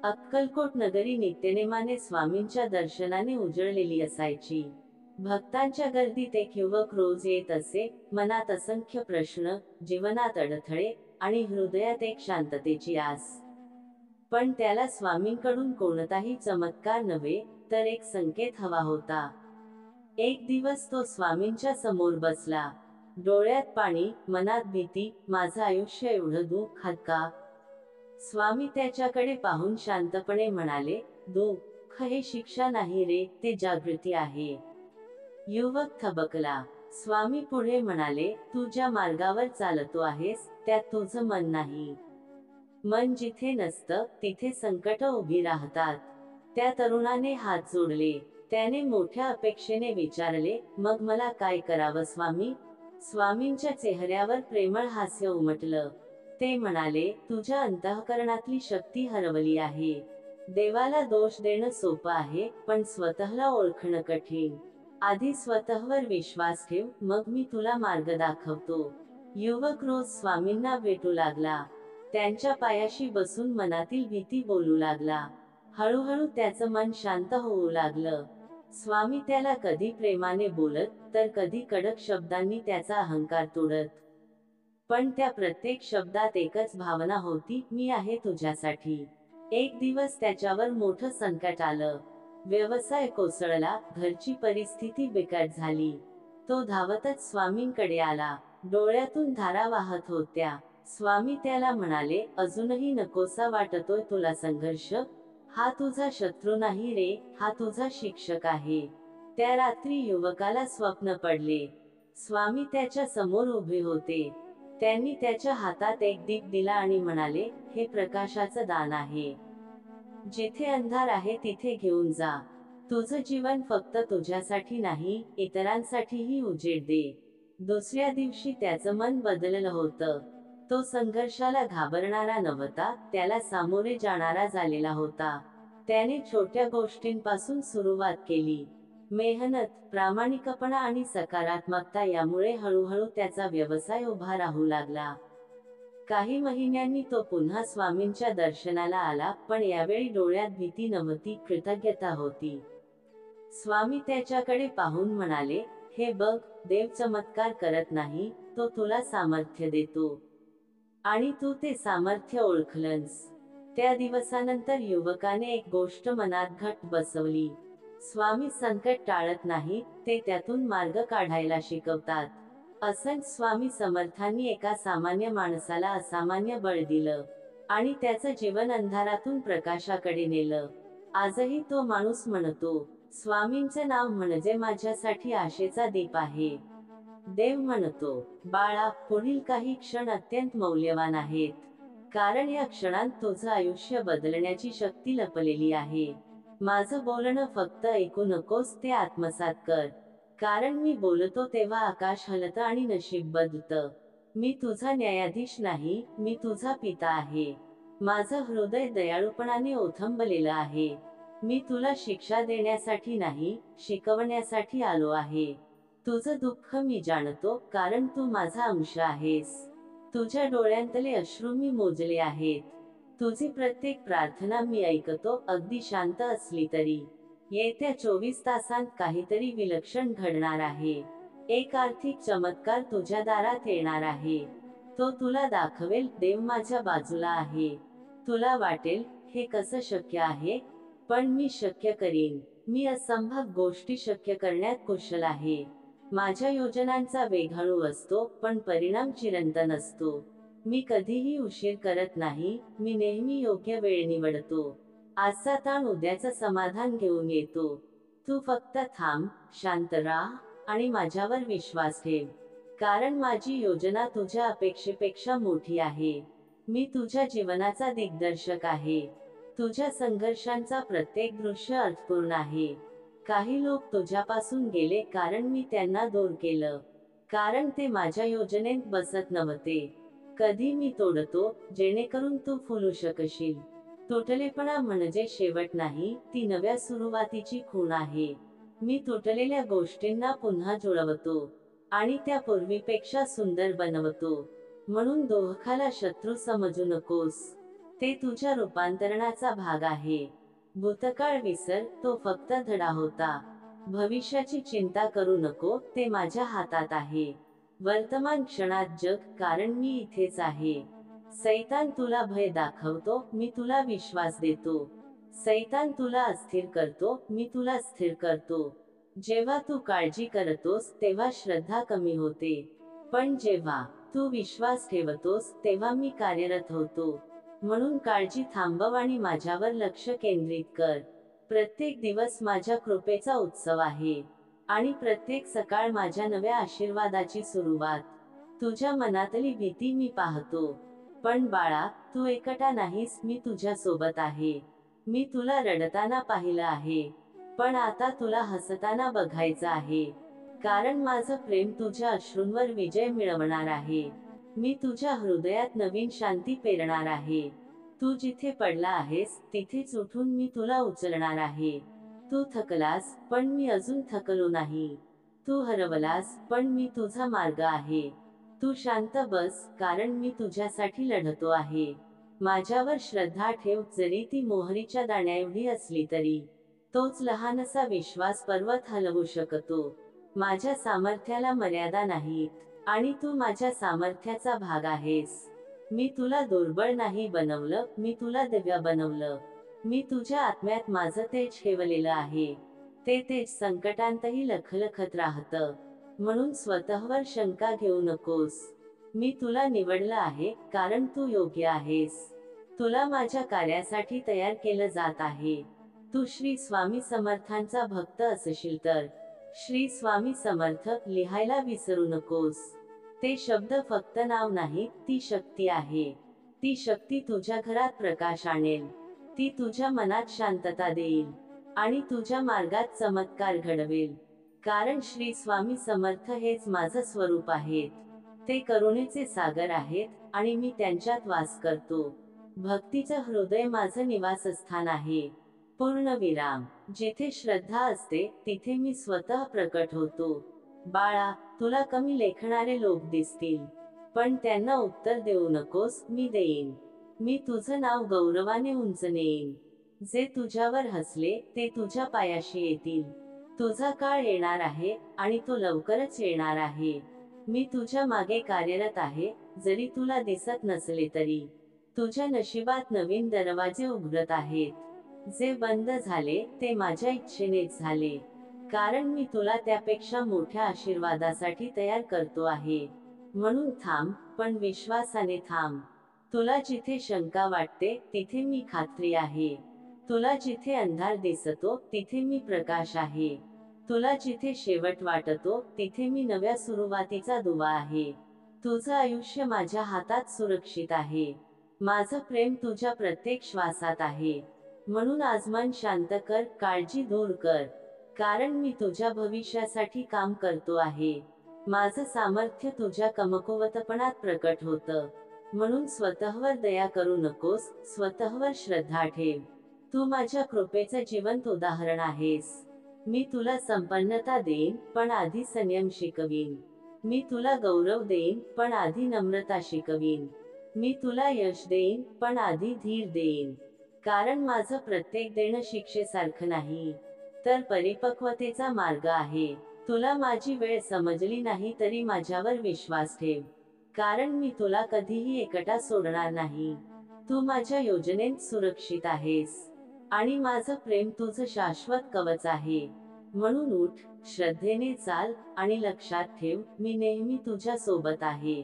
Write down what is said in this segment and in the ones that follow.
अक्कलकोट नगरी नित्यनेमाने स्वामींच्या दर्शनाने उजळलेली असायची. भक्तांच्या गर्दीत एक युवक रोज येत असे, मनात असंख्य प्रश्न, जीवनात अडथळे आणि हृदयात एक शांततेची आस. पण त्याला स्वामींकडून कोणताही चमत्कार नव्हे, तर एक संकेत हवा होता. एक दिवस तो स्वामींच्या समोर बसला. डोळ्यात पाणी, मनात भीती, माझं आयुष्य एवढं दुःखात का? स्वामी त्याच्याकडे पाहून शांतपणे म्हणाले, दुःख हे शिक्षा नाही रे, ते जागृती आहे. युवक थबकला. स्वामी पुढे म्हणाले, तू ज्या मार्गावर चालतो आहेस, त्यात तुझं मन नाही. मन जिथे नसतं, तिथे संकट उभी राहतात. त्या तरुणाने हात जोडले. त्याने मोठ्या अपेक्षेने विचारले, मग मला काय करावं स्वामी? स्वामींच्या चेहऱ्यावर प्रेमळ हास्य उमटलं. ते म्हणाले, तुझ्या अंतःकरणातली शक्ती हरवली आहे. देवाला दोष देणं सोपं आहे, पण स्वतःला ओळखणं कठीण. आधी स्वतःवर विश्वास ठेव, मग मी तुला मार्ग दाखवतो. युवक रोज स्वामींना भेटू लागला. त्यांच्या पायाशी बसून मनातील भीती बोलू लागला. हळूहळू त्याचं मन शांत होऊ लागलं. स्वामी त्याला कधी प्रेमाने बोलत, तर कधी कडक शब्दांनी त्याचा अहंकार तोडत. पण त्या प्रत्येक शब्दात एकच भावना होती, मी आहे तुझ्यासाठी. एक दिवस त्याच्यावर मोठं संकट आलं. व्यवसाय कोसळला, घरची परिस्थिती बिकट झाली. तो धावतच स्वामींकडे आला. डोळ्यातून धारा वाहत होत्या. स्वामी त्याला म्हणाले, अजूनही नकोसा वाटतोय तुला संघर्ष? हा तुझा शत्रू नाही रे, हा तुझा शिक्षक आहे. त्या रात्री युवकाला स्वप्न पडले. स्वामी त्याच्या समोर उभे होते. त्यांनी त्याच्या हातात एक दीप दिला आणि म्हणाले, हे प्रकाशाचं दान आहे. जिथे अंधार आहे तिथे घेऊन जा. तुझं जीवन फक्त तुझ्यासाठी नाही, इतरांसाठीही उजेड दे. दुसऱ्या दिवशी त्याचं मन बदललं होतं. तो संघर्षाला घाबरणारा नव्हता, त्याला सामोरे जाणारा झालेला होता. त्याने छोट्या गोष्टींपासून सुरुवात केली. मेहनत, प्रामाणिकपणा आणि सकारात्मकता यामुळे हळूहळू त्याचा व्यवसाय उभा राहू लागला. काही महिन्यांनी तो पुन्हा स्वामींच्या दर्शनाला आला, पण यावेळी डोळ्यात भीती नव्हती, कृतज्ञता होती. स्वामी त्याच्याकडे पाहून म्हणाले, हे बघ, देव चमत्कार करत नाही, तो तुला सामर्थ्य देतो. आणि तू ते सामर्थ्य ओळखलंस. त्या दिवसानंतर युवकाने एक गोष्ट मनात घट्ट बसवली. स्वामी संकट टाळत नाही, ते त्यातून मार्ग काढायला शिकवतात. असंच स्वामी समर्थांनी एका सामान्य माणसाला असामान्य बळ दिलं. आणि त्याचं जीवन अंधारातून प्रकाशाकडे नेलं. आजही तो माणूस म्हणतो, स्वामींचं नाव म्हणजे माझ्यासाठी आशेचा दीप आहे. देव म्हणतो, बाळा, पुढील काही क्षण अत्यंत मौल्यवान आहेत. कारण या क्षणात तुझं आयुष्य बदलण्याची शक्ती लपलेली आहे. माझं बोलणं फक्त ऐकू नकोस, ते आत्मसात कर. कारण मी बोलतो तेव्हा आकाश हलतं आणि नशीब बदलतं. मी तुझा न्यायाधीश नाही, मी तुझा पिता आहे. माझं हृदय दयाळूपणाने ओथंबलेलं आहे. मी तुला शिक्षा देण्यासाठी नाही, शिकवण्यासाठी आलो आहे. तुझं दुःख मी जाणतो, कारण तू माझा अंश आहेस. तुझ्या डोळ्यांतले अश्रू मी मोजले आहेत. तुझी प्रत्येक प्रार्थना मी ऐकतो, अगदी शांत असली तरी. येत्या 24 तासांत काहीतरी विलक्षण घडणार आहे. एक आर्थिक चमत्कार तुझ्या दारात येणार आहे. तो तुला दाखवेल, देव माझ्या बाजूला आहे. तुला वाटेल, हे कसं शक्य आहे? पण मी शक्य करीन. मी असंभव गोष्टी शक्य करण्यात कुशल आहे. माझ्या योजनांचा वेग हळू असतो, पण परिणाम चिरंतन असतो. मी कधीही उशीर करत नाही, मी नेहमी योग्य वेळ निवडतो. आजचा ताण उद्याचं समाधान घेऊन येतो. तू फक्त थांब, शांत राहा आणि माझ्यावर विश्वास ठेव. कारण माझी योजना तुझ्या अपेक्षेपेक्षा मोठी आहे. मी तुझ्या जीवनाचा दिग्दर्शक आहे. तुझ्या संघर्षांचा प्रत्येक दृश्य अर्थपूर्ण आहे. काही लोक तुझ्यापासून गेले कारण मी त्यांना दूर केलं. कारण ते माझ्या योजनेत बसत नव्हते. कधी मी तोडतो, जेणेकरून तू फुलू शकशील. तुटलेपणा म्हणजे शेवट नाही, ती नव्या सुरुवातीची खूण आहे. मी तुटलेल्या गोष्टींना पुन्हा जुळवतो. आणि त्या पूर्वीपेक्षा सुंदर बनवतो. म्हणून दुःखाला शत्रू समजू नकोस. ते तुझ्या रूपांतरणाचा भाग आहे. भूतकाळ विसर, तो फक्त धडा होता. भविष्याची चिंता करू नको, ते माझ्या हातात आहे. वर्तमान क्षणात जग, कारण मी इथेच आहे. सैतान तुला भय दाखवतो, मी तुला विश्वास देतो. सैतान तुला अस्थिर करतो, मी तुला स्थिर करतो. जेव्हा तू काळजी करतोस, तेव्हा श्रद्धा कमी होते. पण जेव्हा तू विश्वास ठेवतोस, तेव्हा मी कार्यरत होतो. म्हणून काळजी थांबव आणि माझ्यावर लक्ष केंद्रित कर. प्रत्येक दिवस माझ्या कृपेचा उत्सव आहे. आणि प्रत्येक सकाळ माझ्या नव्या आशीर्वादाची सुरुवात. तुझ्या मनातली भीती मी पाहतो. पण बाळा, तू एकटा नाहीस, मी तुझ्या सोबत आहे. मी तुला रडताना पाहिलं आहे. पण आता तुला हसताना बघायचं आहे. कारण माझं प्रेम तुझ्या अश्रूंवर विजय मिळवणार आहे. मी तुझ्या हृदयात नवीन शांती पेरणार आहे. तू जिथे पडला आहेस, तिथेच उठून मी तुला उचलणार आहे. तू थकलास, पण मी अजून थकलो नाही. तू हरवलास, पण मी तुझा मार्ग आहे. तू शांत बस, कारण मी तुझ्यासाठी लढतो आहे. माझ्यावर श्रद्धा ठेव, जरी ती मोहरीच्या दाण्याएवढी असली तरी. तोच लहानसा विश्वास पर्वत हलवू शकतो. माझ्या सामर्थ्याला मर्यादा नाहीत. आणि तू माझ्या सामर्थ्याचा भाग आहेस. मी तुला दुर्बळ नाही बनवलं, मी तुला दिव्य बनवलं. मी तुझ्या आत्म्यात माझं तेज ठेवलेलं आहे. ते तेज संकटांतही लखलखत राहतं. म्हणून स्वतःवर शंका घेऊ नकोस. मी तुला निवडलं आहे, कारण तू योग्य आहेस. तुला माझ्या कार्यासाठी तयार केलं जात आहे. तू श्री स्वामी समर्थांचा भक्त असशील तर श्री स्वामी समर्थ लिहायला विसरू नकोस. ते शब्द फक्त नाव नाही, ती शक्ती आहे. ती शक्ती तुझ्या घरात प्रकाश आणेल. ती तुझ्या मनात शांतता देईल. आणि तुझ्या मार्गात चमत्कार घडवेल. कारण श्री स्वामी समर्थ हेच माझं स्वरूप आहेत. ते करुणेचे सागर आहेत, आणि मी त्यांच्यात वास करतो. भक्तीचं हृदय माझं निवासस्थान आहे. पूर्णविराम. जिथे श्रद्धा असते, तिथे मी स्वतः प्रकट होतो. बाळा, तुला कमी लेखणारे लोक दिसतील. पण त्यांना उत्तर देऊ नकोस, मी देईन. मी तुझं नाव गौरवाने उंच नेईन. जे तुझ्यावर हसले, ते तुझ्या पायाशी येतील. तुझा काळ येणार आहे, आणि तो लवकरच येणार आहे. मी तुझ्या मागे कार्यरत आहे, जरी तुला दिसत नसले तरी. तुझ्या नशिबात नवीन दरवाजे उघडत आहेत. जे बंद झाले, ते माझ्या इच्छेनेच झाले. कारण मी तुला त्यापेक्षा मोठ्या आशीर्वादासाठी तयार करतो आहे. म्हणून थांब, पण विश्वासाने थांब. तुला जिथे शंका वाटते, तिथे मी खात्री आहे. तुला जिथे अंधार दिसतो, तिथे मी प्रकाश आहे. तुला जिथे शेवट वाटतो, तिथे मी नव्या सुरुवातीचा दुवा आहे. तुझं आयुष्य माझ्या हातात सुरक्षित आहे. माझं प्रेम तुझ्या प्रत्येक श्वासात आहे. म्हणून आज मन शांत कर, काळजी दूर कर. कारण मी तुझ्या भविष्यासाठी काम करतो आहे. माझं सामर्थ्य तुझ्या कमकुवतपणात प्रकट होतं. म्हणून स्वतःवर दया करू नकोस, स्वतःवर श्रद्धा ठेव. तू माझ्या कृपेचं जिवंत उदाहरण आहेस. मी तुला संपन्नता देईन, पण आधी संयम शिकवीन. मी तुला गौरव देईन, पण आधी नम्रता शिकवीन. मी तुला यश देईन, पण आधी धीर देईन. कारण माझं प्रत्येक देणं शिक्षेसारखं नाही, तर परिपक्वतेचा मार्ग आहे. तुला माझी वेळ समजली नाही तरी माझ्यावर विश्वास ठेव. कारण मी तुला कधीही एकटा सोडणार नाही. तू माझ्या योजनेत सुरक्षित आहेस. आणि माझं प्रेम तुझं शाश्वत कवच आहे. म्हणून उठ, श्रद्धेने चाल, आणि लक्षात ठेव, मी नेहमी तुझ्या सोबत आहे.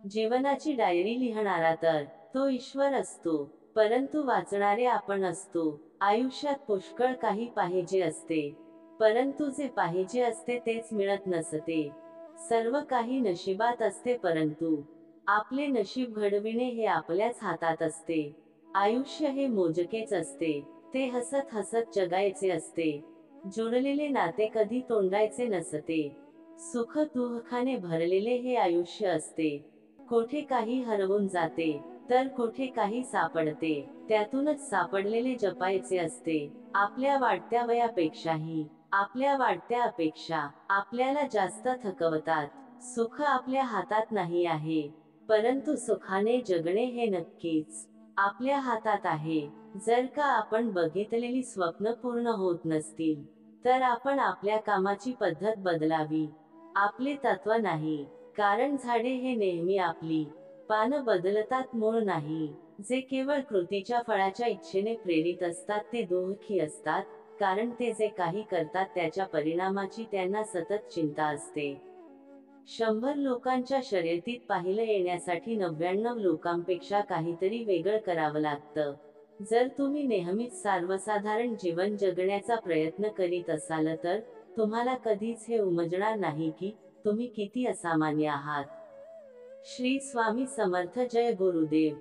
जीवनाची डायरी लिहणारा तर तो ईश्वर असतो, परंतु वाचणारे आपण असतो. आयुष्यात पुष्कळ काही पाहिजे असते, परंतु जे पाहिजे असते तेच मिळत नसते. सर्व काही नशिबात असते, परंतु आपले नशीब घडविणे हे आपल्याच हातात असते. आयुष्य हे मोजकेच असते, ते हसत हसत जगायचे असते. जुळलेले नाते कधी तोंडायचे नसते. सुख दुःखाने भरलेले हे आयुष्य असते. कोठे काही हरवून जाते, तर कोठे काही सापडते. त्यातूनच सापडलेले जपायचे असते. आपल्या वाढत्या वयापेक्षाही आपल्या वाढत्या अपेक्षा आपल्याला जास्त थकवतात. सुख आपल्या हातात नाही आहे, परंतु सुखाने जगणे हे नक्कीच आपल्या हातात आहे. जर का आपण बघितलेली स्वप्न पूर्ण होत नसतील, तर आपण आपल्या कामाची पद्धत बदलावी. आपले तत्व नाही. कारण झाडे हे नेहमी आपली पानं बदलतात, मूळ नाही. जे केवळ कृतीच्या फळाच्या इच्छेने प्रेरित असतात ते दुःखी असतात, कारण ते जे काही करतात त्याच्या परिणामाची त्यांना सतत चिंता असते. 100 लोकांच्या शर्यतीत पाहिलं येण्यासाठी 99 लोकांपेक्षा काहीतरी वेगळं करावं लागतं. जर तुम्ही नेहमीच सर्वसाधारण जीवन जगण्याचा प्रयत्न करीत असाल तर तुम्हाला कधीच हे उमजणार नाही की तुम्ही किती असामान्य आहात. श्री स्वामी समर्थ. जय गुरुदेव.